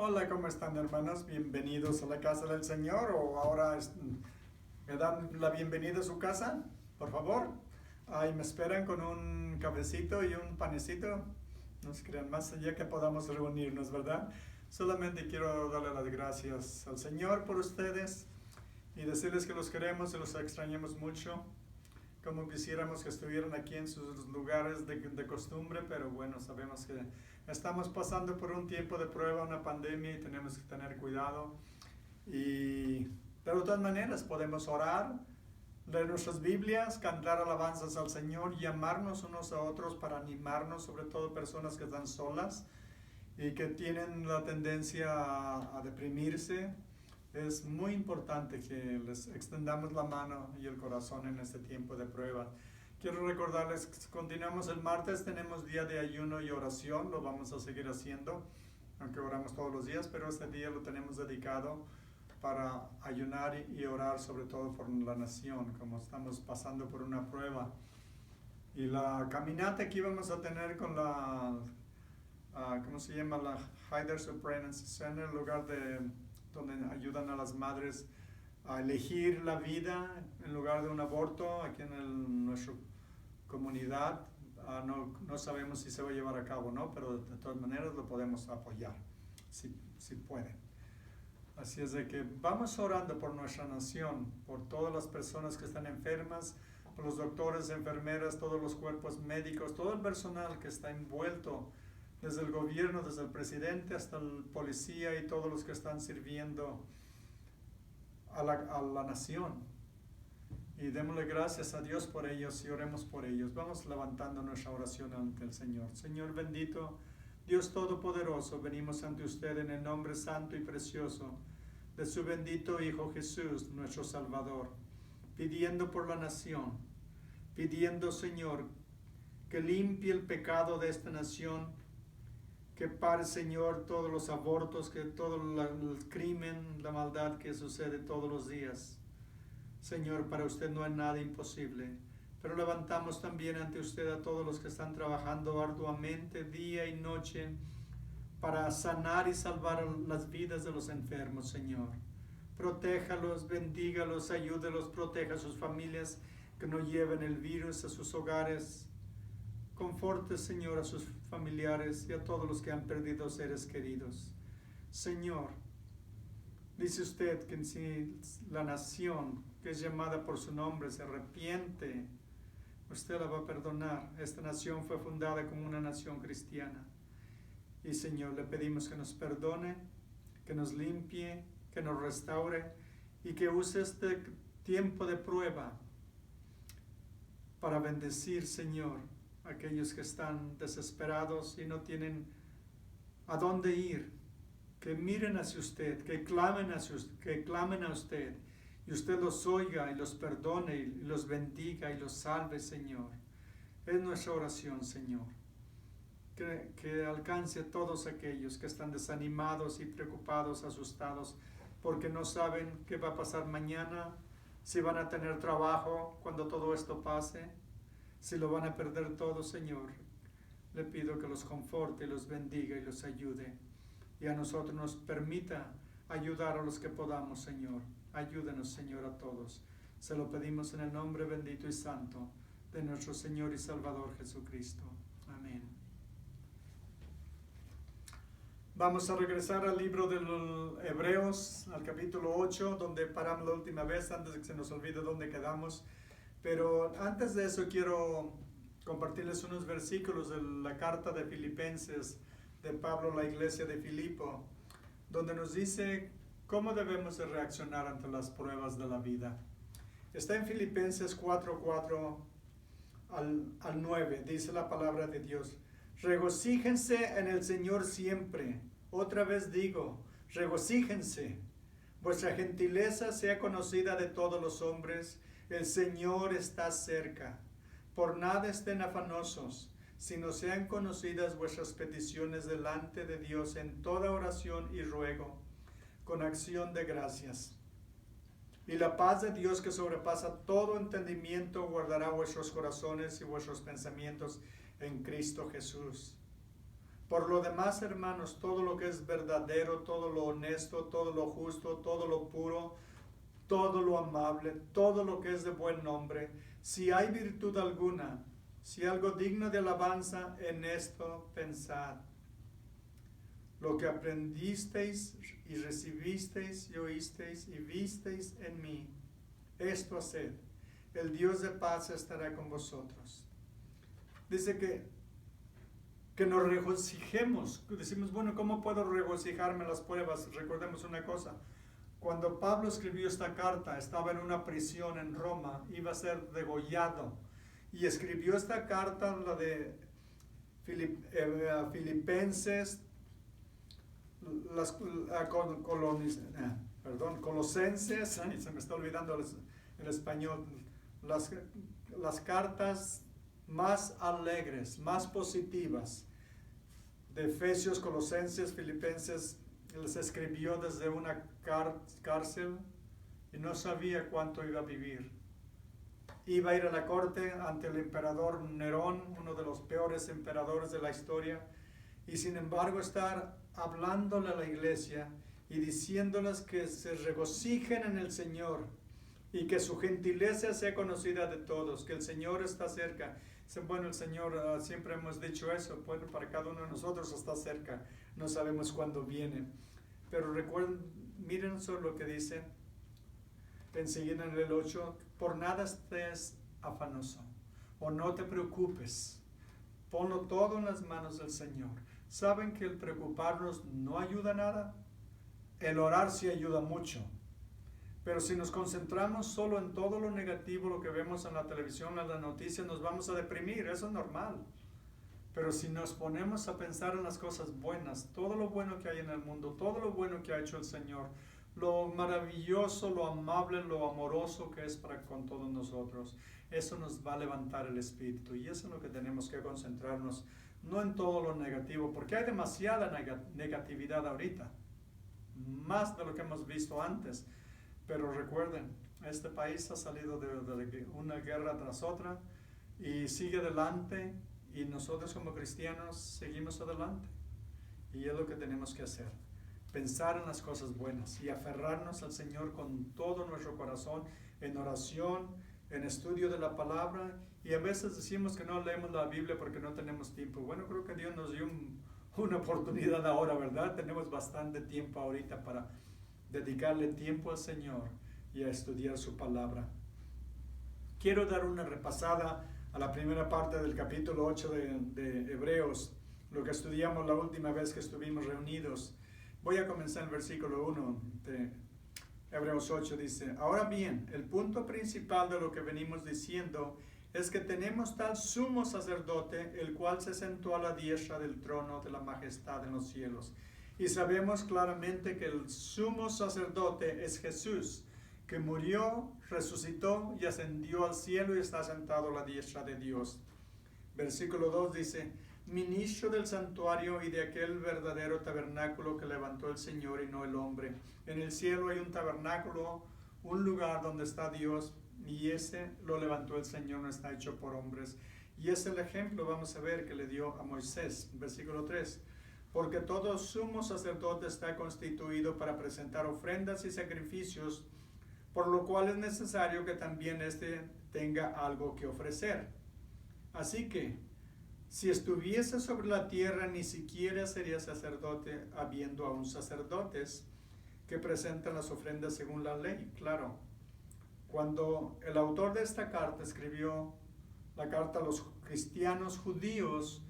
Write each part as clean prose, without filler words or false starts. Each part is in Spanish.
Hola, ¿cómo están, hermanos? Bienvenidos a la casa del Señor. O ahora me dan la bienvenida a su casa, por favor. Ahí me esperan con un cafecito y un panecito. No se crean más allá que podamos reunirnos, ¿verdad? Solamente quiero darle las gracias al Señor por ustedes y decirles que los queremos y los extrañamos mucho. Como quisiéramos que estuvieran aquí en sus lugares de costumbre, pero bueno, sabemos que estamos pasando por un tiempo de prueba, una pandemia, y tenemos que tener cuidado. Pero de todas maneras podemos orar, leer nuestras Biblias, cantar alabanzas al Señor, llamarnos unos a otros para animarnos, sobre todo personas que están solas y que tienen la tendencia a deprimirse. Es muy importante que les extendamos la mano y el corazón en este tiempo de prueba. Quiero recordarles que continuamos el martes, tenemos día de ayuno y oración, lo vamos a seguir haciendo, aunque oramos todos los días, pero este día lo tenemos dedicado para ayunar y orar, sobre todo por la nación, como estamos pasando por una prueba. Y la caminata que íbamos a tener con la, ¿cómo se llama? La Heider Pregnancy Center, el lugar donde ayudan a las madres a elegir la vida en lugar de un aborto aquí en nuestra comunidad. No sabemos si se va a llevar a cabo o no, pero de todas maneras lo podemos apoyar, si pueden. Así es de que vamos orando por nuestra nación, por todas las personas que están enfermas, por los doctores, enfermeras, todos los cuerpos médicos, todo el personal que está envuelto, desde el gobierno, desde el presidente hasta el policía y todos los que están sirviendo a la nación. Y démosle gracias a Dios por ellos y oremos por ellos. Vamos levantando nuestra oración ante el Señor. Señor bendito, Dios Todopoderoso, venimos ante usted en el nombre santo y precioso de su bendito Hijo Jesús, nuestro Salvador, pidiendo por la nación, pidiendo, Señor, que limpie el pecado de esta nación, que pare, Señor, todos los abortos, que todo el crimen, la maldad que sucede todos los días. Señor, para usted no hay nada imposible, pero levantamos también ante usted a todos los que están trabajando arduamente día y noche para sanar y salvar las vidas de los enfermos, Señor. Protéjalos, bendígalos, ayúdelos, proteja a sus familias, que no lleven el virus a sus hogares. Conforte, Señor, a sus familiares y a todos los que han perdido seres queridos. Señor, dice usted que si la nación que es llamada por su nombre se arrepiente, usted la va a perdonar. Esta nación fue fundada como una nación cristiana. Y Señor, le pedimos que nos perdone, que nos limpie, que nos restaure y que use este tiempo de prueba para bendecir, Señor, a aquellos que están desesperados y no tienen a dónde ir. Que miren hacia usted, que clamen a usted, y usted los oiga y los perdone y los bendiga y los salve, Señor. Es nuestra oración, Señor. Que alcance a todos aquellos que están desanimados y preocupados, asustados, porque no saben qué va a pasar mañana, si van a tener trabajo cuando todo esto pase, si lo van a perder todo, Señor. Le pido que los conforte, los bendiga y los ayude. Y a nosotros nos permita ayudar a los que podamos, Señor. Ayúdenos, Señor, a todos. Se lo pedimos en el nombre bendito y santo de nuestro Señor y Salvador Jesucristo. Amén. Vamos a regresar al libro de los Hebreos, al capítulo 8, donde paramos la última vez, antes de que se nos olvide dónde quedamos. Pero antes de eso quiero compartirles unos versículos de la carta de Filipenses de Pablo a la iglesia de Filipo, donde nos dice cómo debemos de reaccionar ante las pruebas de la vida. Está en Filipenses 4:4 al 9, dice la palabra de Dios: regocíjense en el Señor siempre. Otra vez digo, regocíjense. Vuestra gentileza sea conocida de todos los hombres. El Señor está cerca. Por nada estén afanosos, sino sean conocidas vuestras peticiones delante de Dios en toda oración y ruego, con acción de gracias. Y la paz de Dios, que sobrepasa todo entendimiento, guardará vuestros corazones y vuestros pensamientos en Cristo Jesús. Por lo demás, hermanos, todo lo que es verdadero, todo lo honesto, todo lo justo, todo lo puro, todo lo amable, todo lo que es de buen nombre, si hay virtud alguna, si algo digno de alabanza, en esto pensad. Lo que aprendisteis y recibisteis y oísteis y visteis en mí, esto haced. El Dios de paz estará con vosotros. Dice que nos regocijemos. Decimos, bueno, ¿cómo puedo regocijarme en las pruebas? Recordemos una cosa. Cuando Pablo escribió esta carta, estaba en una prisión en Roma, iba a ser degollado. Y escribió esta carta, la de Filipenses, Colosenses, se me está olvidando el español, las cartas más alegres, más positivas, de Efesios, Colosenses, Filipenses, les escribió desde una cárcel y no sabía cuánto iba a vivir. Iba a ir a la corte ante el emperador Nerón, uno de los peores emperadores de la historia, y sin embargo estar hablándole a la iglesia y diciéndoles que se regocijen en el Señor y que su gentileza sea conocida de todos, que el Señor está cerca. Bueno, el Señor, siempre hemos dicho eso, bueno, para cada uno de nosotros está cerca, no sabemos cuándo viene. Pero recuerden, miren solo lo que dice enseguida en el 8, por nada estés afanoso, o no te preocupes, ponlo todo en las manos del Señor. ¿Saben que el preocuparnos no ayuda a nada? El orar sí ayuda mucho. Pero si nos concentramos solo en todo lo negativo, lo que vemos en la televisión, en las noticias, nos vamos a deprimir, eso es normal. Pero si nos ponemos a pensar en las cosas buenas, todo lo bueno que hay en el mundo, todo lo bueno que ha hecho el Señor, lo maravilloso, lo amable, lo amoroso que es para con todos nosotros, eso nos va a levantar el espíritu. Y eso es lo que tenemos que concentrarnos, no en todo lo negativo, porque hay demasiada negatividad ahorita, más de lo que hemos visto antes. Pero recuerden, este país ha salido de una guerra tras otra y sigue adelante, y nosotros como cristianos seguimos adelante. Y es lo que tenemos que hacer, pensar en las cosas buenas y aferrarnos al Señor con todo nuestro corazón, en oración, en estudio de la palabra. Y a veces decimos que no leemos la Biblia porque no tenemos tiempo. Bueno, creo que Dios nos dio una oportunidad ahora, ¿verdad? Tenemos bastante tiempo ahorita para dedicarle tiempo al Señor y a estudiar su palabra. Quiero dar una repasada a la primera parte del capítulo 8 de Hebreos, lo que estudiamos la última vez que estuvimos reunidos. Voy a comenzar el versículo 1 de Hebreos 8, dice: ahora bien, el punto principal de lo que venimos diciendo es que tenemos tal sumo sacerdote, el cual se sentó a la diestra del trono de la majestad en los cielos. Y sabemos claramente que el sumo sacerdote es Jesús, que murió, resucitó y ascendió al cielo y está sentado a la diestra de Dios. Versículo 2 dice: ministro del santuario y de aquel verdadero tabernáculo que levantó el Señor y no el hombre. En el cielo hay un tabernáculo, un lugar donde está Dios, y ese lo levantó el Señor, no está hecho por hombres. Y es el ejemplo, vamos a ver, que le dio a Moisés. Versículo 3. Porque todo sumo sacerdote está constituido para presentar ofrendas y sacrificios, por lo cual es necesario que también éste tenga algo que ofrecer. Así que, si estuviese sobre la tierra, ni siquiera sería sacerdote, habiendo aún sacerdotes que presentan las ofrendas según la ley. Claro, cuando el autor de esta carta escribió la carta a los cristianos judíos,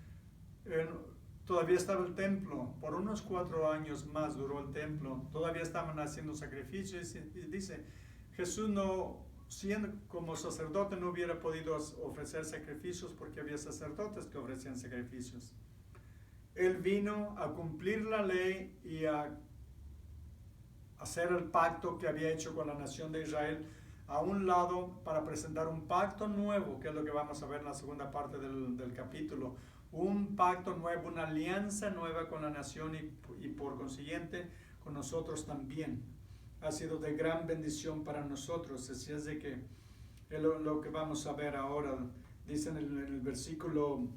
todavía estaba el templo. Por unos 4 años más duró el templo. Todavía estaban haciendo sacrificios, y dice, Jesús no, siendo como sacerdote, no hubiera podido ofrecer sacrificios porque había sacerdotes que ofrecían sacrificios. Él vino a cumplir la ley y a hacer el pacto que había hecho con la nación de Israel a un lado, para presentar un pacto nuevo, que es lo que vamos a ver en la segunda parte del capítulo. Un pacto nuevo, una alianza nueva con la nación y por consiguiente con nosotros también. Ha sido de gran bendición para nosotros. Así es de que lo que vamos a ver ahora, dice en el versículo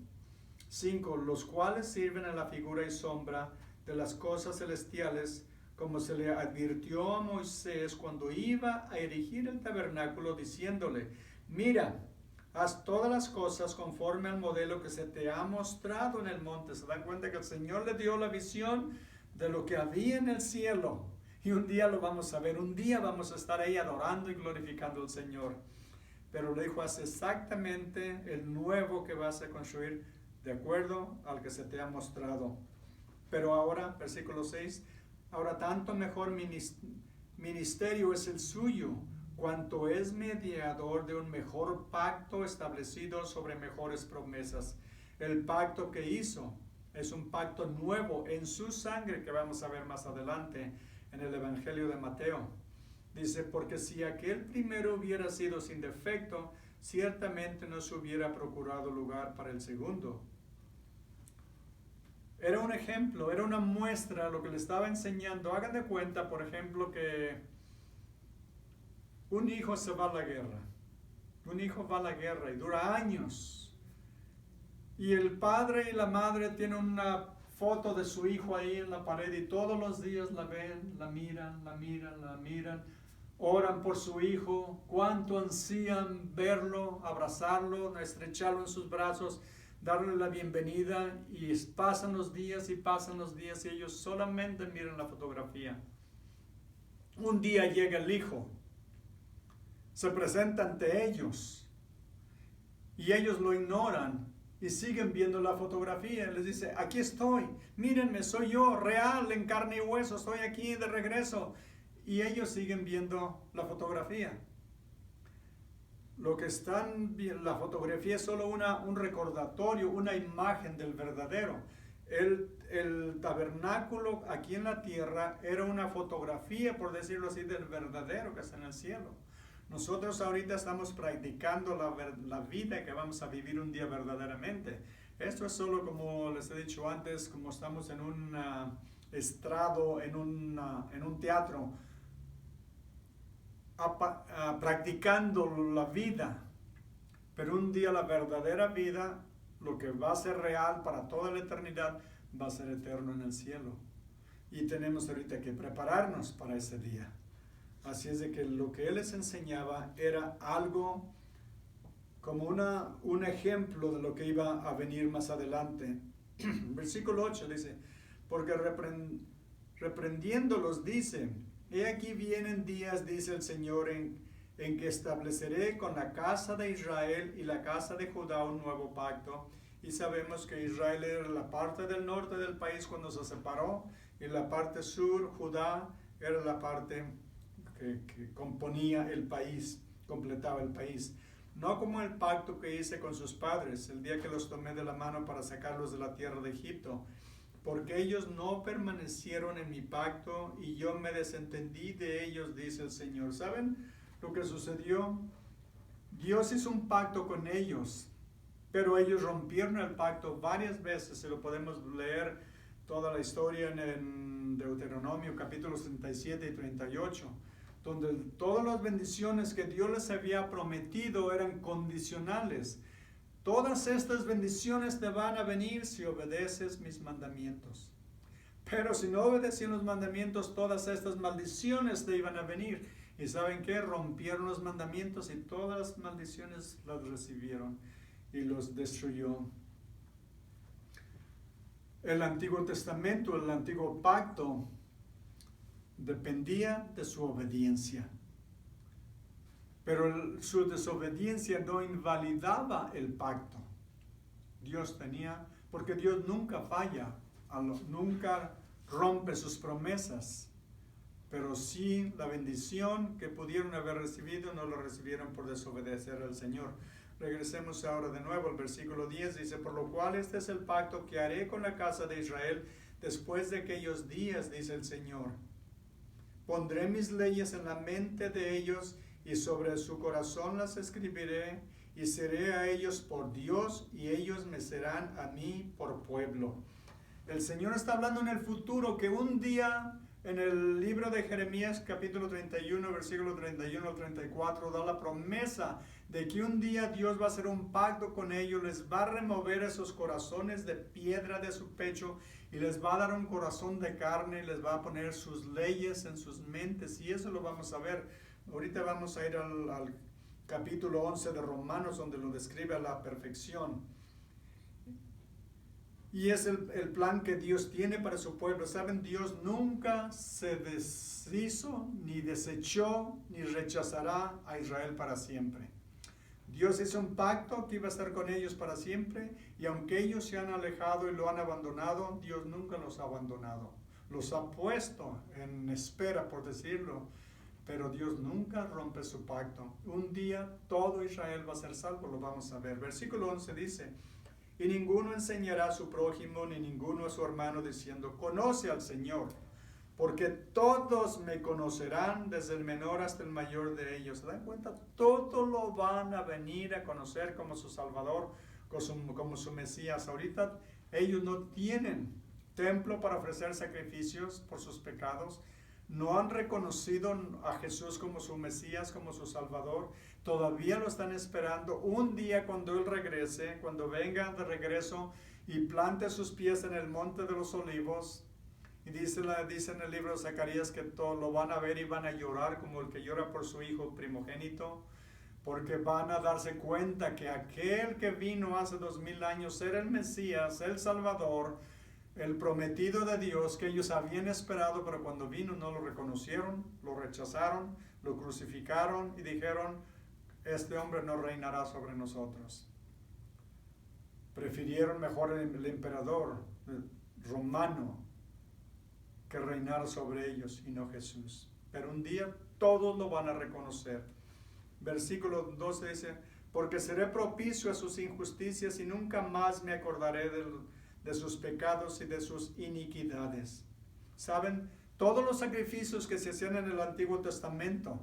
5. Los cuales sirven a la figura y sombra de las cosas celestiales, como se le advirtió a Moisés cuando iba a erigir el tabernáculo, diciéndole: mira, haz todas las cosas conforme al modelo que se te ha mostrado en el monte. Se dan cuenta que el Señor le dio la visión de lo que había en el cielo. Y un día lo vamos a ver, un día vamos a estar ahí adorando y glorificando al Señor. Pero le dijo: haz exactamente el nuevo que vas a construir de acuerdo al que se te ha mostrado. Pero ahora, versículo 6, ahora tanto mejor ministerio es el suyo, cuanto es mediador de un mejor pacto establecido sobre mejores promesas. El pacto que hizo es un pacto nuevo en su sangre, que vamos a ver más adelante en el Evangelio de Mateo. Dice: porque si aquel primero hubiera sido sin defecto, ciertamente no se hubiera procurado lugar para el segundo. Era un ejemplo, era una muestra lo que le estaba enseñando. Hagan de cuenta, por ejemplo, que un hijo se va a la guerra. Un hijo va a la guerra y dura años. Y el padre y la madre tienen una foto de su hijo ahí en la pared y todos los días la ven, la miran, la miran, la miran. Oran por su hijo, cuánto ansían verlo, abrazarlo, estrecharlo en sus brazos, darle la bienvenida, y pasan los días y pasan los días y ellos solamente miran la fotografía. Un día llega el hijo, se presenta ante ellos y ellos lo ignoran y siguen viendo la fotografía. Les dice: aquí estoy, mírenme, soy yo, real, en carne y hueso, estoy aquí de regreso. Y ellos siguen viendo la fotografía. Lo que están viendo, la fotografía es solo un recordatorio, una imagen del verdadero. El tabernáculo aquí en la tierra era una fotografía, por decirlo así, del verdadero que está en el cielo. Nosotros ahorita estamos practicando la vida que vamos a vivir un día verdaderamente. Esto es solo, como les he dicho antes, como estamos en un estrado, en un teatro, practicando la vida. Pero un día la verdadera vida, lo que va a ser real para toda la eternidad, va a ser eterno en el cielo. Y tenemos ahorita que prepararnos para ese día. Así es de que lo que él les enseñaba era algo como un ejemplo de lo que iba a venir más adelante. Versículo 8 dice: porque reprendiéndolos dice: he aquí vienen días, dice el Señor, en que estableceré con la casa de Israel y la casa de Judá un nuevo pacto. Y sabemos que Israel era la parte del norte del país cuando se separó, y la parte sur, Judá, era la parte que componía el país, completaba el país. No como el pacto que hice con sus padres, el día que los tomé de la mano para sacarlos de la tierra de Egipto, porque ellos no permanecieron en mi pacto y yo me desentendí de ellos, dice el Señor. ¿Saben lo que sucedió? Dios hizo un pacto con ellos, pero ellos rompieron el pacto varias veces. Se lo podemos leer toda la historia en Deuteronomio capítulos 37 y 38, donde todas las bendiciones que Dios les había prometido eran condicionales. Todas estas bendiciones te van a venir si obedeces mis mandamientos. Pero si no obedecían los mandamientos, todas estas maldiciones te iban a venir. ¿Y saben qué? Rompieron los mandamientos y todas las maldiciones las recibieron y los destruyó. El Antiguo Testamento, el Antiguo Pacto, dependía de su obediencia. Pero su desobediencia no invalidaba el pacto. Dios tenía, porque Dios nunca falla, nunca rompe sus promesas. Pero sí la bendición que pudieron haber recibido no lo recibieron por desobedecer al Señor. Regresemos ahora de nuevo al versículo 10. Dice: por lo cual este es el pacto que haré con la casa de Israel después de aquellos días, dice el Señor. Pondré mis leyes en la mente de ellos y sobre su corazón las escribiré, y seré a ellos por Dios y ellos me serán a mí por pueblo. El Señor está hablando en el futuro, que un día En el libro de Jeremías, capítulo 31, versículo 31 al 34, da la promesa de que un día Dios va a hacer un pacto con ellos, les va a remover esos corazones de piedra de su pecho y les va a dar un corazón de carne y les va a poner sus leyes en sus mentes. Y eso lo vamos a ver. Ahorita vamos a ir al capítulo 11 de Romanos, donde lo describe a la perfección. Y es el plan que Dios tiene para su pueblo. ¿Saben? Dios nunca se deshizo, ni desechó, ni rechazará a Israel para siempre. Dios hizo un pacto que iba a estar con ellos para siempre, y aunque ellos se han alejado y lo han abandonado, Dios nunca los ha abandonado. Los ha puesto en espera, por decirlo, pero Dios nunca rompe su pacto. Un día todo Israel va a ser salvo, lo vamos a ver. Versículo 11 dice: y ninguno enseñará a su prójimo, ni ninguno a su hermano, diciendo, conoce al Señor, porque todos me conocerán, desde el menor hasta el mayor de ellos. ¿Se dan cuenta? Todos lo van a venir a conocer como su Salvador, como su Mesías. Ahorita ellos no tienen templo para ofrecer sacrificios por sus pecados. No han reconocido a Jesús como su Mesías, como su Salvador. Todavía lo están esperando. Un día cuando Él regrese, cuando venga de regreso y plante sus pies en el monte de los olivos, y dice en el libro de Zacarías que todo lo van a ver y van a llorar como el que llora por su hijo primogénito, porque van a darse cuenta que aquel que vino hace 2000 años era el Mesías, el Salvador, el prometido de Dios que ellos habían esperado, pero cuando vino no lo reconocieron, lo rechazaron, lo crucificaron y dijeron, este hombre no reinará sobre nosotros. Prefirieron mejor el emperador romano que reinar sobre ellos y no Jesús. Pero un día todos lo van a reconocer. Versículo 12 dice, porque seré propicio a sus injusticias y nunca más me acordaré de sus pecados y de sus iniquidades. ¿Saben? Todos los sacrificios que se hacían en el Antiguo Testamento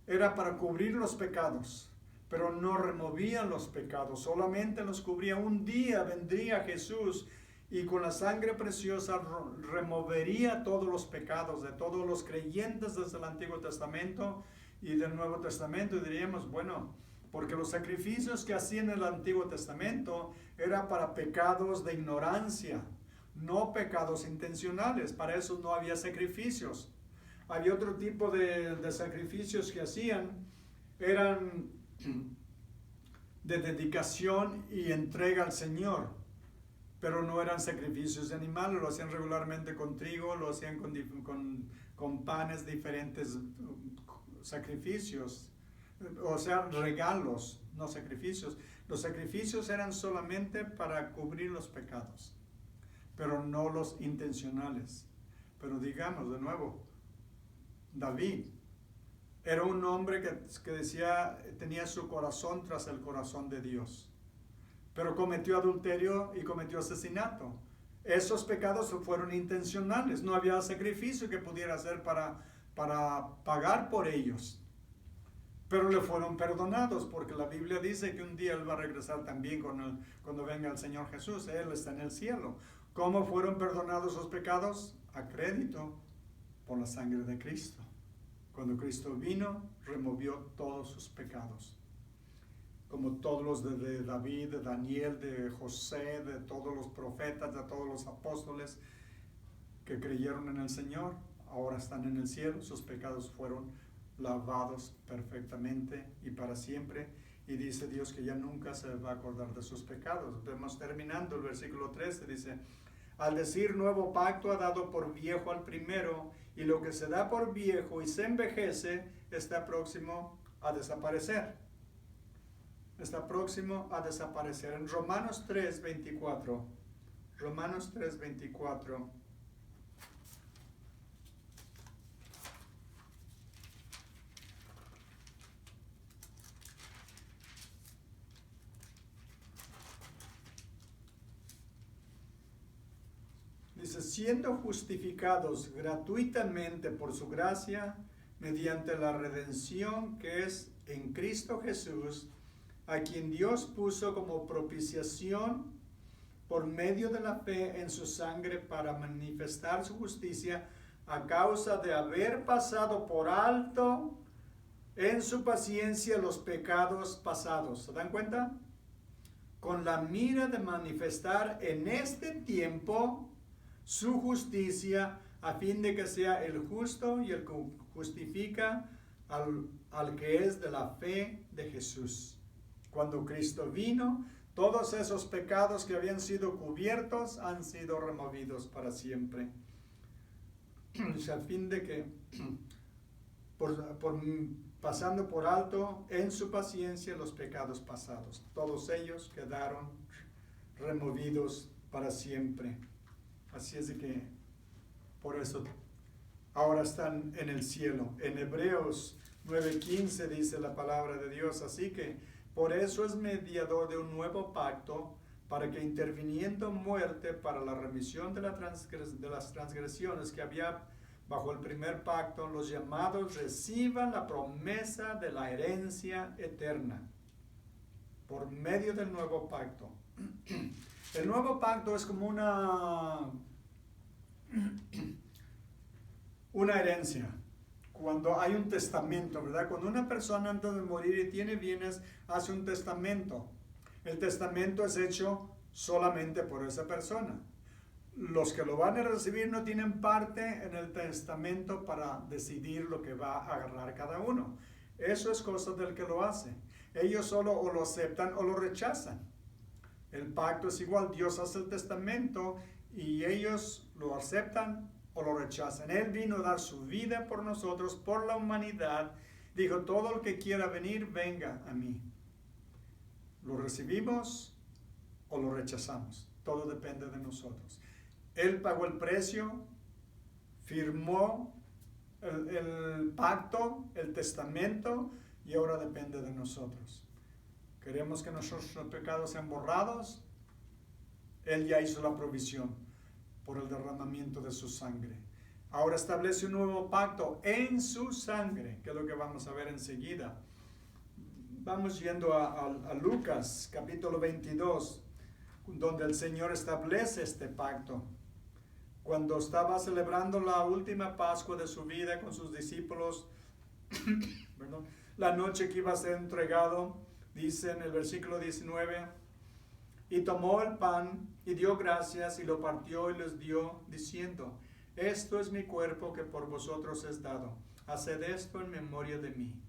era para cubrir los pecados, pero no removían los pecados, solamente los cubría. Un día vendría Jesús y con la sangre preciosa removería todos los pecados de todos los creyentes desde el Antiguo Testamento y del Nuevo Testamento. Y diríamos, bueno, porque los sacrificios que hacían en el Antiguo Testamento era para pecados de ignorancia, no pecados intencionales. Para eso no había sacrificios. Había otro tipo de sacrificios que hacían, eran de dedicación y entrega al Señor, pero no eran sacrificios de animales. Lo hacían regularmente con trigo, lo hacían con panes, diferentes sacrificios, o sea, regalos, no sacrificios. Los sacrificios eran solamente para cubrir los pecados, pero no los intencionales. Pero digamos de nuevo, David era un hombre que decía, tenía su corazón tras el corazón de Dios, pero cometió adulterio y cometió asesinato. Esos pecados fueron intencionales, no había sacrificio que pudiera hacer para pagar por ellos, pero le fueron perdonados, porque la Biblia dice que un día Él va a regresar también cuando venga el Señor Jesús. Él está en el cielo. ¿Cómo fueron perdonados sus pecados? A crédito, por la sangre de Cristo. Cuando Cristo vino, removió todos sus pecados, como todos los de David, de Daniel, de José, de todos los profetas, de todos los apóstoles que creyeron en el Señor. Ahora están en el cielo, sus pecados fueron lavados perfectamente y para siempre, y dice Dios que ya nunca se va a acordar de sus pecados. Vamos terminando el versículo 13, dice, al decir nuevo pacto ha dado por viejo al primero, y lo que se da por viejo y se envejece está próximo a desaparecer. Está próximo a desaparecer. En Romanos 3:24, Romanos 3:24, dice, siendo justificados gratuitamente por su gracia, mediante la redención que es en Cristo Jesús, a quien Dios puso como propiciación por medio de la fe en su sangre para manifestar su justicia, a causa de haber pasado por alto en su paciencia los pecados pasados. ¿Se dan cuenta? Con la mira de manifestar en este tiempo su justicia, a fin de que sea el justo y el que justifica al que es de la fe de Jesús. Cuando Cristo vino, todos esos pecados que habían sido cubiertos han sido removidos para siempre. A fin de que, pasando por alto en su paciencia los pecados pasados, todos ellos quedaron removidos para siempre. Así es de que, por eso, ahora están en el cielo. En Hebreos 9:15 dice la palabra de Dios, así que por eso es mediador de un nuevo pacto, para que interviniendo muerte para la remisión de las transgresiones que había bajo el primer pacto, los llamados reciban la promesa de la herencia eterna por medio del nuevo pacto. El nuevo pacto es como una herencia. Cuando hay un testamento, ¿verdad? Cuando una persona antes de morir y tiene bienes, hace un testamento. El testamento es hecho solamente por esa persona. Los que lo van a recibir no tienen parte en el testamento para decidir lo que va a agarrar cada uno. Eso es cosa del que lo hace. Ellos solo o lo aceptan o lo rechazan. El pacto es igual. Dios hace el testamento y ellos lo aceptan o lo rechazan. Él vino a dar su vida por nosotros, por la humanidad. Dijo, todo el que quiera venir, venga a mí. ¿Lo recibimos o lo rechazamos? Todo depende de nosotros. Él pagó el precio, firmó el pacto, el testamento, y ahora depende de nosotros. Queremos que nuestros pecados sean borrados. Él ya hizo la provisión por el derramamiento de su sangre. Ahora establece un nuevo pacto en su sangre, que es lo que vamos a ver enseguida. Vamos yendo a Lucas, capítulo 22, donde el Señor establece este pacto. Cuando estaba celebrando la última Pascua de su vida con sus discípulos, la noche que iba a ser entregado, dice en el versículo 19, y tomó el pan y dio gracias y lo partió y les dio, diciendo, esto es mi cuerpo que por vosotros es dado. Haced esto en memoria de mí.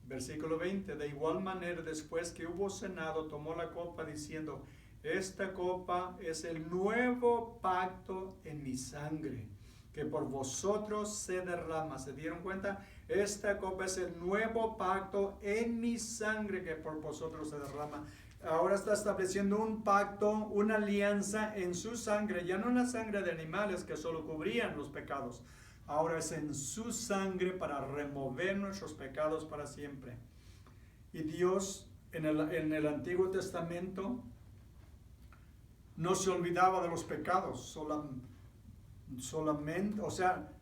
Versículo 20, de igual manera después que hubo cenado, tomó la copa diciendo, esta copa es el nuevo pacto en mi sangre, que por vosotros se derrama. ¿Se dieron cuenta? Esta copa es el nuevo pacto en mi sangre, que por vosotros se derrama. Ahora está estableciendo un pacto, una alianza en su sangre, ya no en la sangre de animales que solo cubrían los pecados. Ahora es en su sangre para remover nuestros pecados para siempre. Y Dios en el Antiguo Testamento no se olvidaba de los pecados, solamente, o sea,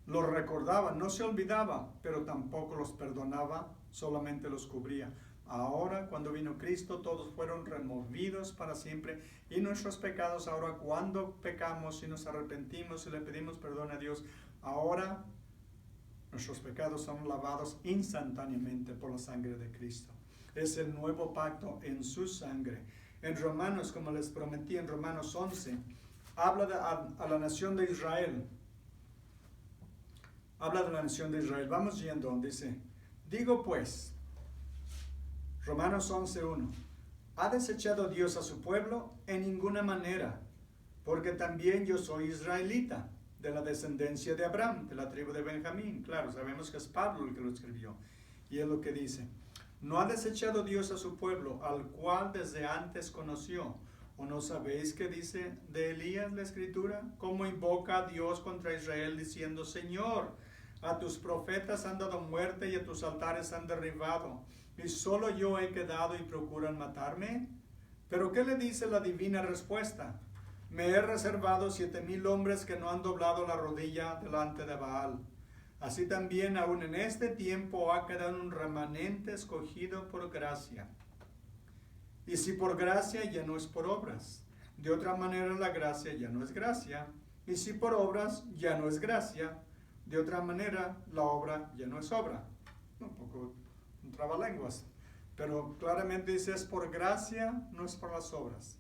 los recordaba, no se olvidaba, pero tampoco los perdonaba, solamente los cubría. Ahora, cuando vino Cristo, todos fueron removidos para siempre. Y nuestros pecados, ahora cuando pecamos y nos arrepentimos y le pedimos perdón a Dios, ahora nuestros pecados son lavados instantáneamente por la sangre de Cristo. Es el nuevo pacto en su sangre. En Romanos, como les prometí, en Romanos 11, habla a la nación de Israel. Habla de la nación de Israel. Vamos yendo, dice, digo pues, Romanos 11:1, ¿ha desechado Dios a su pueblo? En ninguna manera, porque también yo soy israelita, de la descendencia de Abraham, de la tribu de Benjamín. Claro, sabemos que es Pablo el que lo escribió. Y es lo que dice, ¿no ha desechado Dios a su pueblo, al cual desde antes conoció? ¿O no sabéis qué dice de Elías la Escritura? ¿Cómo invoca a Dios contra Israel diciendo, Señor, a tus profetas han dado muerte y a tus altares han derribado, y solo yo he quedado y procuran matarme? ¿Pero qué le dice la divina respuesta? Me he reservado 7,000 hombres que no han doblado la rodilla delante de Baal. Así también aún en este tiempo ha quedado un remanente escogido por gracia. Y si por gracia, ya no es por obras. De otra manera la gracia ya no es gracia. Y si por obras ya no es gracia, de otra manera la obra ya no es obra. Un poco un trabalenguas. Pero claramente dice es por gracia, no es por las obras.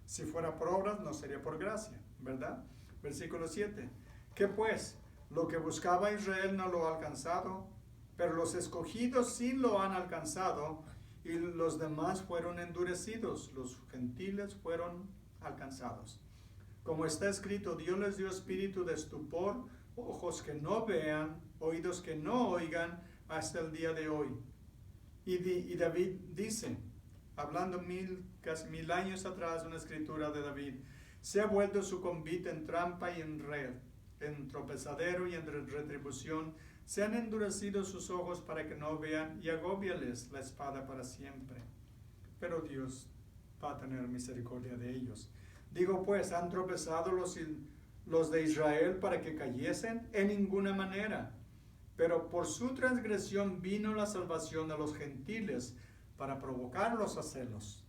Si fuera por obras, no sería por gracia, ¿verdad? Versículo 7. ¿Qué pues? Lo que buscaba Israel no lo ha alcanzado, pero los escogidos sí lo han alcanzado, y los demás fueron endurecidos, los gentiles fueron alcanzados. Como está escrito, Dios les dio espíritu de estupor, ojos que no vean, oídos que no oigan, hasta el día de hoy. Y David dice, hablando casi 1000 años atrás, una escritura de David, se ha vuelto su convite en trampa y en red, en tropezadero y en retribución, se han endurecido sus ojos para que no vean, y agóbiales la espada para siempre. Pero Dios va a tener misericordia de ellos. Digo pues, ¿han tropezado los de Israel para que cayesen? En ninguna manera. Pero por su transgresión vino la salvación a los gentiles para provocarlos a celos.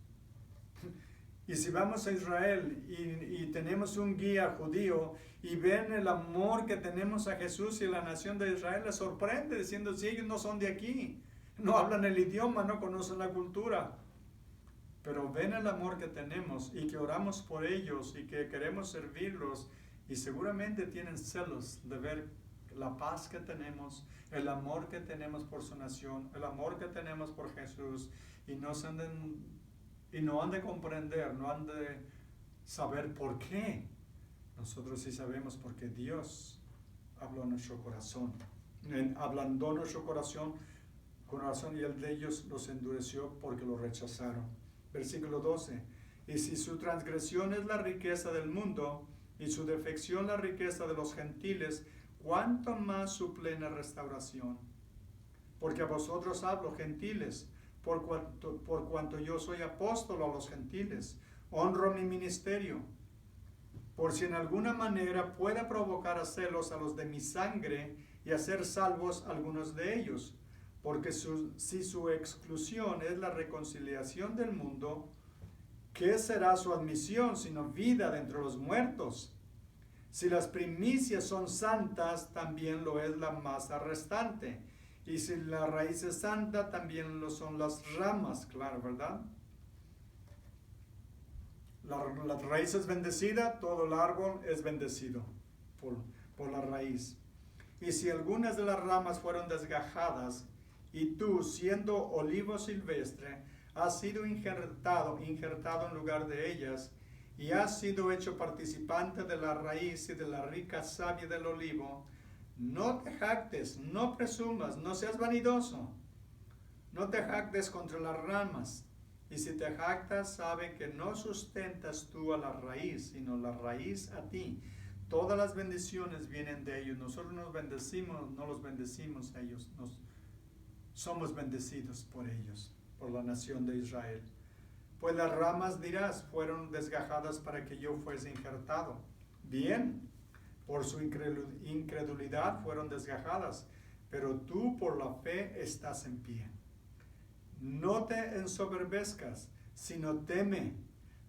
Y si vamos a Israel y tenemos un guía judío y ven el amor que tenemos a Jesús y la nación de Israel, les sorprende diciendo, si ellos no son de aquí, no hablan el idioma, no conocen la cultura, pero ven el amor que tenemos y que oramos por ellos y que queremos servirlos, y seguramente tienen celos de ver la paz que tenemos, el amor que tenemos por su nación, el amor que tenemos por Jesús, y no han de comprender, no han de saber por qué. Nosotros sí sabemos porque Dios habló a nuestro corazón, ablandó nuestro corazón, y el de ellos los endureció porque lo rechazaron. Versículo 12. Y si su transgresión es la riqueza del mundo y su defección la riqueza de los gentiles, ¿cuánto más su plena restauración? Porque a vosotros hablo, gentiles, por cuanto yo soy apóstol a los gentiles, honro mi ministerio, por si en alguna manera pueda provocar a celos a los de mi sangre y hacer salvos algunos de ellos. Porque si su exclusión es la reconciliación del mundo, ¿qué será su admisión sino vida de entre los muertos? Si las primicias son santas, también lo es la masa restante. Y si la raíz es santa, también lo son las ramas, claro, ¿verdad? La raíz es bendecida, todo el árbol es bendecido por la raíz. Y si algunas de las ramas fueron desgajadas, y tú, siendo olivo silvestre, has sido injertado en lugar de ellas, y has sido hecho participante de la raíz y de la rica savia del olivo, no te jactes, no presumas, no seas vanidoso, no te jactes contra las ramas. Y si te jactas, sabe que no sustentas tú a la raíz, sino la raíz a ti. Todas las bendiciones vienen de ellos. Nosotros nos bendecimos, no los bendecimos a ellos. Somos bendecidos por ellos, por la nación de Israel. Pues las ramas, dirás, fueron desgajadas para que yo fuese injertado. Bien, por su incredulidad fueron desgajadas, pero tú por la fe estás en pie. No te ensoberbezcas, sino teme,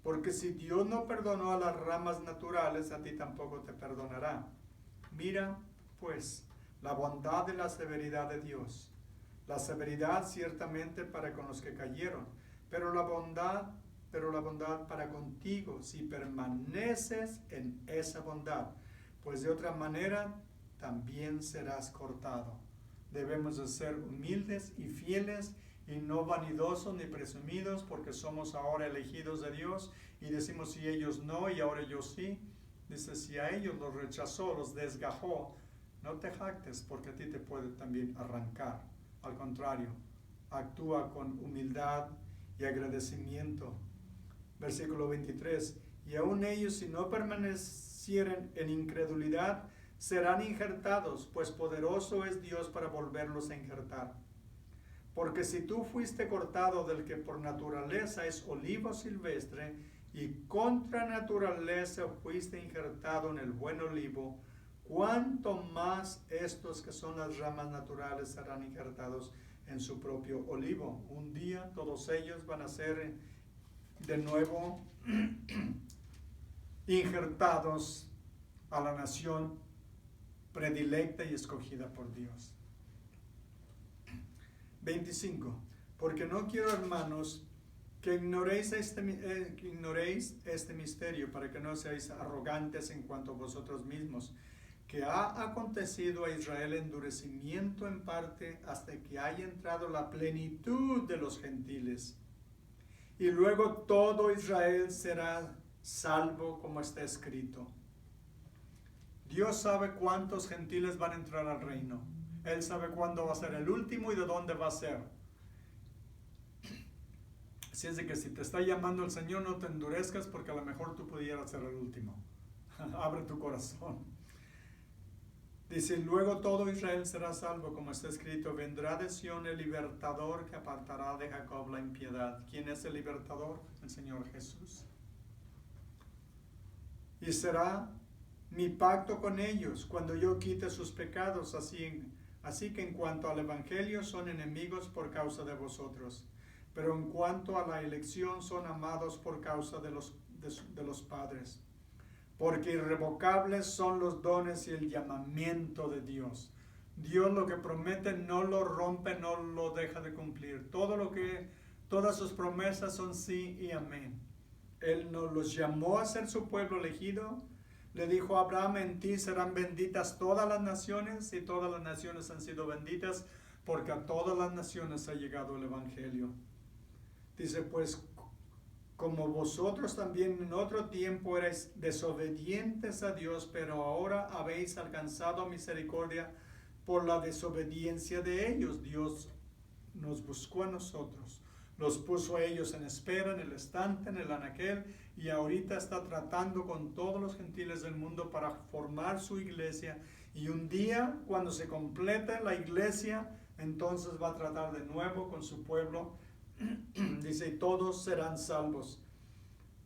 porque si Dios no perdonó a las ramas naturales, a ti tampoco te perdonará. Mira, pues, la bondad y la severidad de Dios. La severidad ciertamente para con los que cayeron, pero la bondad para contigo, si permaneces en esa bondad, pues de otra manera también serás cortado. Debemos de ser humildes y fieles, y no vanidosos ni presumidos, porque somos ahora elegidos de Dios, y decimos si ellos no y ahora yo sí. Dice, si a ellos los rechazó, los desgajó, no te jactes, porque a ti te puede también arrancar. Al contrario, actúa con humildad y agradecimiento. Versículo 23. Y aun ellos, si no permanecieren en incredulidad, serán injertados, pues poderoso es Dios para volverlos a injertar. Porque si tú fuiste cortado del que por naturaleza es olivo silvestre, y contra naturaleza fuiste injertado en el buen olivo, cuánto más estos que son las ramas naturales serán injertados en su propio olivo. Un día todos ellos van a ser de nuevo injertados a la nación predilecta y escogida por Dios. 25. Porque no quiero, hermanos, que ignoréis este misterio, para que no seáis arrogantes en cuanto a vosotros mismos, que ha acontecido a Israel endurecimiento en parte hasta que haya entrado la plenitud de los gentiles. Y luego todo Israel será salvo, como está escrito. Dios sabe cuántos gentiles van a entrar al reino. Él sabe cuándo va a ser el último y de dónde va a ser. Así es de que si te está llamando el Señor, no te endurezcas, porque a lo mejor tú pudieras ser el último. Abre tu corazón. Dice, luego todo Israel será salvo, como está escrito, vendrá de Sión el libertador que apartará de Jacob la impiedad. ¿Quién es el libertador? El Señor Jesús. Y será mi pacto con ellos cuando yo quite sus pecados, así que en cuanto al evangelio son enemigos por causa de vosotros, pero en cuanto a la elección son amados por causa de los padres. Porque irrevocables son los dones y el llamamiento de Dios. Dios lo que promete no lo rompe, no lo deja de cumplir. Todas sus promesas son sí y amén. Él nos los llamó a ser su pueblo elegido. Le dijo a Abraham, en ti serán benditas todas las naciones, y todas las naciones han sido benditas, porque a todas las naciones ha llegado el evangelio. Dice, pues, como vosotros también en otro tiempo erais desobedientes a Dios, pero ahora habéis alcanzado misericordia por la desobediencia de ellos. Dios nos buscó a nosotros, los puso a ellos en espera, en el estante, en el anaquel, y ahorita está tratando con todos los gentiles del mundo para formar su iglesia. Y un día, cuando se complete la iglesia, entonces va a tratar de nuevo con su pueblo. Dice, y todos serán salvos.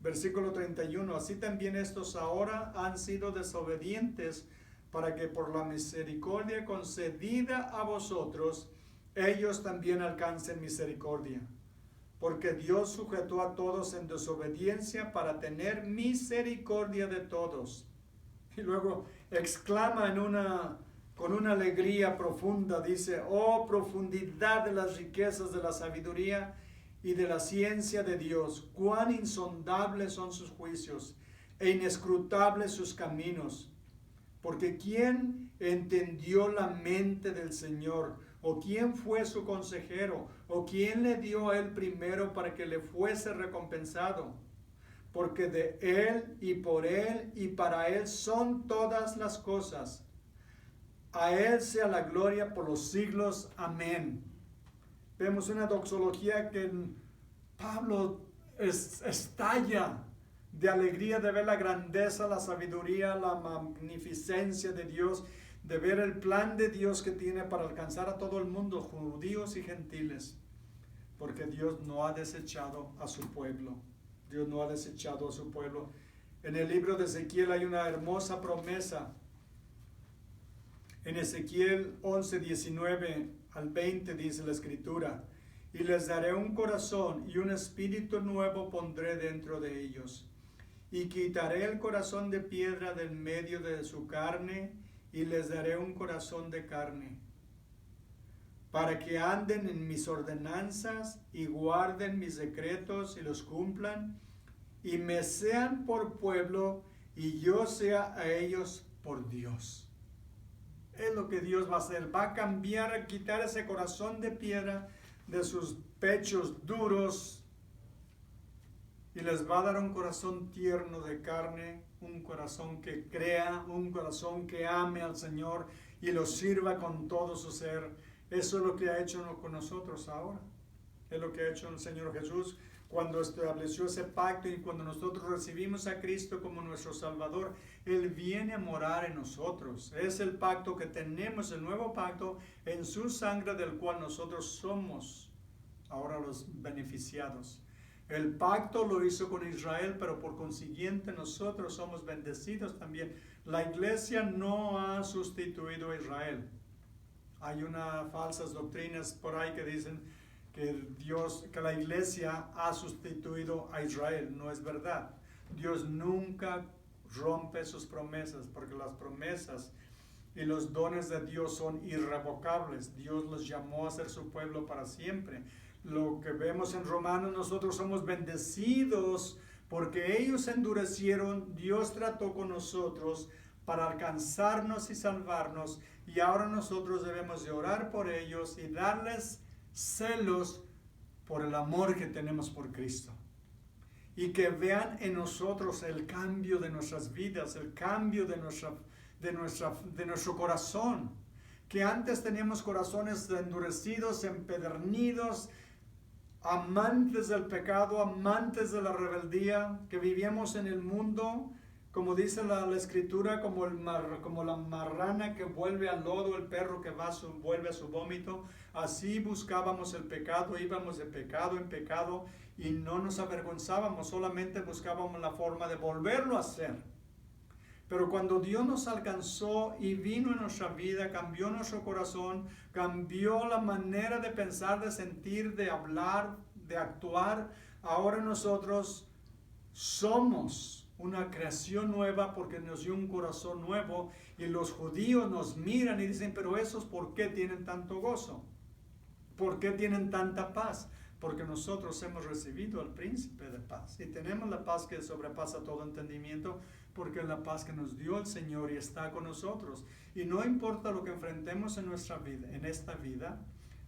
Versículo 31, así también estos ahora han sido desobedientes, para que por la misericordia concedida a vosotros, ellos también alcancen misericordia. Porque Dios sujetó a todos en desobediencia para tener misericordia de todos. Y luego exclama con una alegría profunda, dice, oh profundidad de las riquezas de la sabiduría y de la ciencia de Dios, cuán insondables son sus juicios e inescrutables sus caminos. Porque ¿quién entendió la mente del Señor? ¿O quién fue su consejero? ¿O quién le dio a él primero para que le fuese recompensado? Porque de él y por él y para él son todas las cosas. A él sea la gloria por los siglos. Amén. Vemos una doxología que Pablo estalla de alegría de ver la grandeza, la sabiduría, la magnificencia de Dios, de ver el plan de Dios que tiene para alcanzar a todo el mundo, judíos y gentiles, porque Dios no ha desechado a su pueblo. Dios no ha desechado a su pueblo. En el libro de Ezequiel hay una hermosa promesa. En Ezequiel 11, 19 al 20 dice la Escritura, y les daré un corazón y un espíritu nuevo pondré dentro de ellos, y quitaré el corazón de piedra del medio de su carne, y les daré un corazón de carne, para que anden en mis ordenanzas y guarden mis decretos y los cumplan, y me sean por pueblo, y yo sea a ellos por Dios. Es lo que Dios va a hacer. Va a cambiar, a quitar ese corazón de piedra de sus pechos duros, y les va a dar un corazón tierno de carne, un corazón que crea, un corazón que ame al Señor y lo sirva con todo su ser. Eso es lo que ha hecho con nosotros ahora. Es lo que ha hecho el Señor Jesús cuando estableció ese pacto, y cuando nosotros recibimos a Cristo como nuestro Salvador, Él viene a morar en nosotros. Es el pacto que tenemos, el nuevo pacto en su sangre, del cual nosotros somos ahora los beneficiados. El pacto lo hizo con Israel, pero por consiguiente nosotros somos bendecidos también. La iglesia no ha sustituido a Israel. Hay unas falsas doctrinas por ahí que dicen que la iglesia ha sustituido a Israel. No es verdad. Dios nunca rompe sus promesas, porque las promesas y los dones de Dios son irrevocables. Dios los llamó a ser su pueblo para siempre. Lo que vemos en Romanos, nosotros somos bendecidos porque ellos endurecieron, Dios trató con nosotros para alcanzarnos y salvarnos, y ahora nosotros debemos de orar por ellos y darles celos por el amor que tenemos por Cristo. Y que vean en nosotros el cambio de nuestras vidas, el cambio de nuestro corazón. Que antes teníamos corazones endurecidos, empedernidos, amantes del pecado, amantes de la rebeldía, que vivíamos en el mundo, como dice la Escritura, como la marrana que vuelve al lodo, el perro que vuelve a su vómito. Así buscábamos el pecado, íbamos de pecado en pecado y no nos avergonzábamos, solamente buscábamos la forma de volverlo a hacer. Pero cuando Dios nos alcanzó y vino en nuestra vida, cambió nuestro corazón, cambió la manera de pensar, de sentir, de hablar, de actuar, ahora nosotros somos una creación nueva porque nos dio un corazón nuevo, y los judíos nos miran y dicen, pero esos ¿por qué tienen tanto gozo? ¿Por qué tienen tanta paz? Porque nosotros hemos recibido al príncipe de paz y tenemos la paz que sobrepasa todo entendimiento, porque es la paz que nos dio el Señor y está con nosotros. Y no importa lo que enfrentemos en nuestra vida, en esta vida,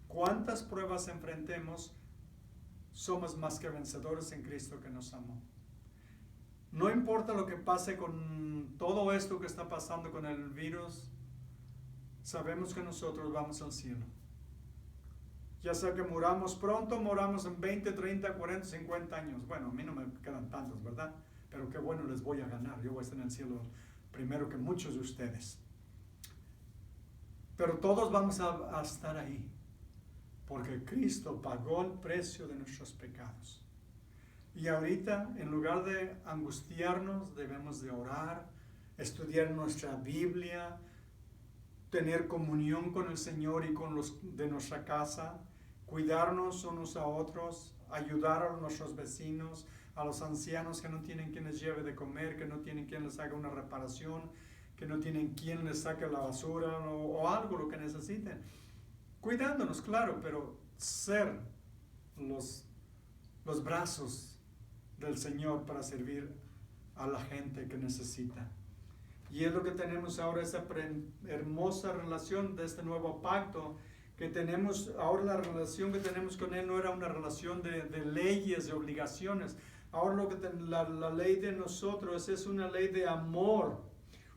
cuántas pruebas enfrentemos, somos más que vencedores en Cristo que nos amó. No importa lo que pase con todo esto que está pasando con el virus, sabemos que nosotros vamos al cielo. Ya sea que muramos pronto, muramos en 20, 30, 40, 50 años. Bueno, a mí no me quedan tantos, ¿verdad? Pero qué bueno, les voy a ganar. Yo voy a estar en el cielo primero que muchos de ustedes. Pero todos vamos a estar ahí, porque Cristo pagó el precio de nuestros pecados. Y ahorita, en lugar de angustiarnos, debemos de orar, estudiar nuestra Biblia, tener comunión con el Señor y con los de nuestra casa, cuidarnos unos a otros, ayudar a nuestros vecinos, a los ancianos que no tienen quien les lleve de comer, que no tienen quien les haga una reparación, que no tienen quien les saque la basura o algo, lo que necesiten. Cuidándonos, claro, pero ser los brazos del Señor para servir a la gente que necesita. Y es lo que tenemos ahora, esa hermosa relación de este nuevo pacto que tenemos. Ahora la relación que tenemos con Él no era una relación de leyes, de obligaciones. Ahora la ley de nosotros es una ley de amor,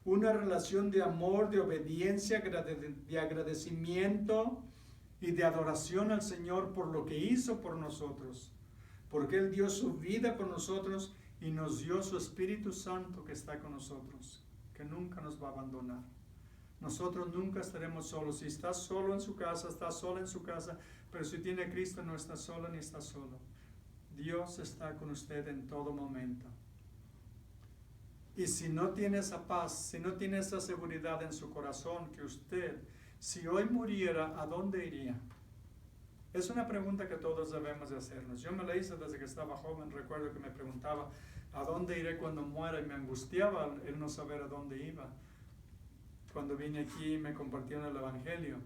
una relación de amor, de obediencia, de agradecimiento y de adoración al Señor por lo que hizo por nosotros. Porque Él dio su vida por nosotros y nos dio su Espíritu Santo que está con nosotros, que nunca nos va a abandonar. Nosotros nunca estaremos solos. Si estás solo en su casa, estás sola en su casa, pero si tiene a Cristo no está sola ni está solo. Dios está con usted en todo momento. Y si no tiene esa paz, si no tiene esa seguridad en su corazón, que usted, si hoy muriera, ¿a dónde iría? Es una pregunta que todos debemos de hacernos. Yo me la hice desde que estaba joven. Recuerdo que me preguntaba, ¿a dónde iré cuando muera? Y me angustiaba el no saber a dónde iba. Cuando vine aquí me compartieron el Evangelio.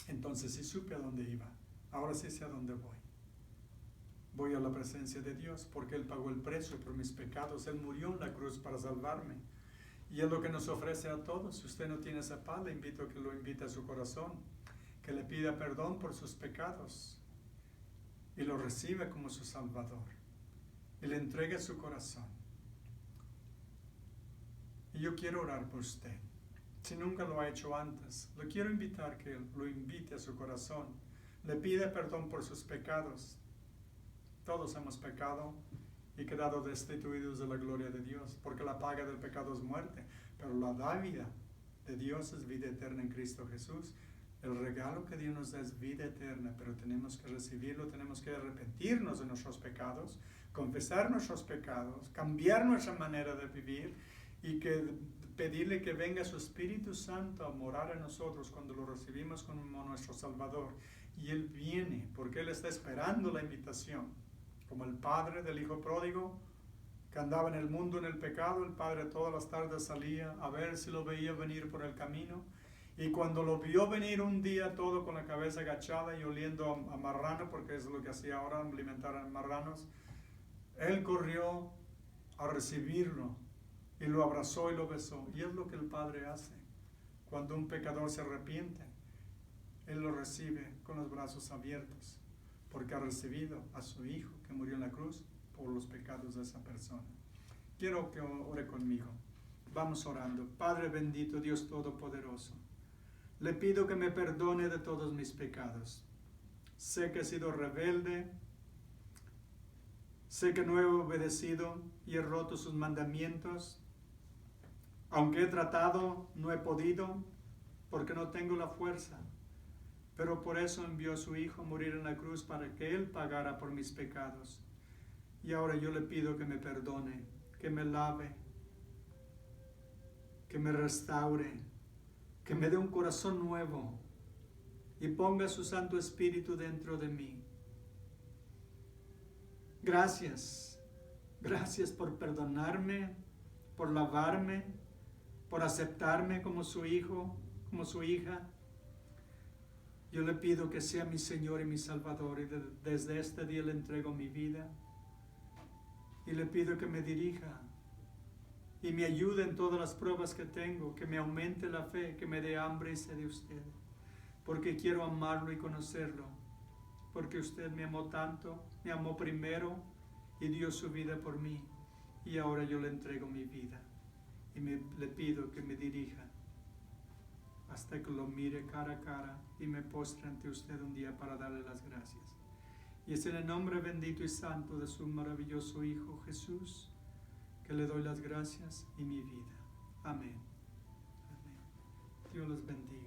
Entonces sí supe a dónde iba. Ahora sí sé a dónde voy. Voy a la presencia de Dios porque Él pagó el precio por mis pecados. Él murió en la cruz para salvarme. Y es lo que nos ofrece a todos. Si usted no tiene esa paz, le invito a que lo invite a su corazón, que le pida perdón por sus pecados y lo reciba como su Salvador y le entregue su corazón. Y yo quiero orar por usted. Si nunca lo ha hecho antes, le quiero invitar que lo invite a su corazón, le pida perdón por sus pecados. Todos hemos pecado y quedado destituidos de la gloria de Dios, porque la paga del pecado es muerte, pero la dávida de Dios es vida eterna en Cristo Jesús. El regalo que Dios nos da es vida eterna, pero tenemos que recibirlo, tenemos que arrepentirnos de nuestros pecados, confesar nuestros pecados, cambiar nuestra manera de vivir y pedirle que venga su Espíritu Santo a morar en nosotros cuando lo recibimos como nuestro Salvador. Y Él viene porque Él está esperando la invitación, como el padre del hijo pródigo que andaba en el mundo en el pecado. El padre todas las tardes salía a ver si lo veía venir por el camino. Y cuando lo vio venir un día todo con la cabeza agachada y oliendo a marrano, porque es lo que hacía ahora, alimentar a marranos, él corrió a recibirlo y lo abrazó y lo besó. Y es lo que el Padre hace cuando un pecador se arrepiente. Él lo recibe con los brazos abiertos, porque ha recibido a su Hijo que murió en la cruz por los pecados de esa persona. Quiero que ore conmigo. Vamos orando. Padre bendito, Dios todopoderoso, le pido que me perdone de todos mis pecados. Sé que he sido rebelde, sé que no he obedecido y he roto sus mandamientos. Aunque he tratado, no he podido, porque no tengo la fuerza. Pero por eso envió a su Hijo a morir en la cruz para que Él pagara por mis pecados. Y ahora yo le pido que me perdone, que me lave, que me restaure, que me dé un corazón nuevo y ponga su Santo Espíritu dentro de mí. Gracias, gracias por perdonarme, por lavarme, por aceptarme como su hijo, como su hija. Yo le pido que sea mi Señor y mi Salvador, y desde este día le entrego mi vida. Y le pido que me dirija y me ayude en todas las pruebas que tengo, que me aumente la fe, que me dé hambre y sed de usted, porque quiero amarlo y conocerlo, porque usted me amó tanto, me amó primero y dio su vida por mí, y ahora yo le entrego mi vida y le pido que me dirija hasta que lo mire cara a cara y me postre ante usted un día para darle las gracias. Y es en el nombre bendito y santo de su maravilloso Hijo Jesús que le doy las gracias y mi vida. Amén. Amén. Dios los bendiga.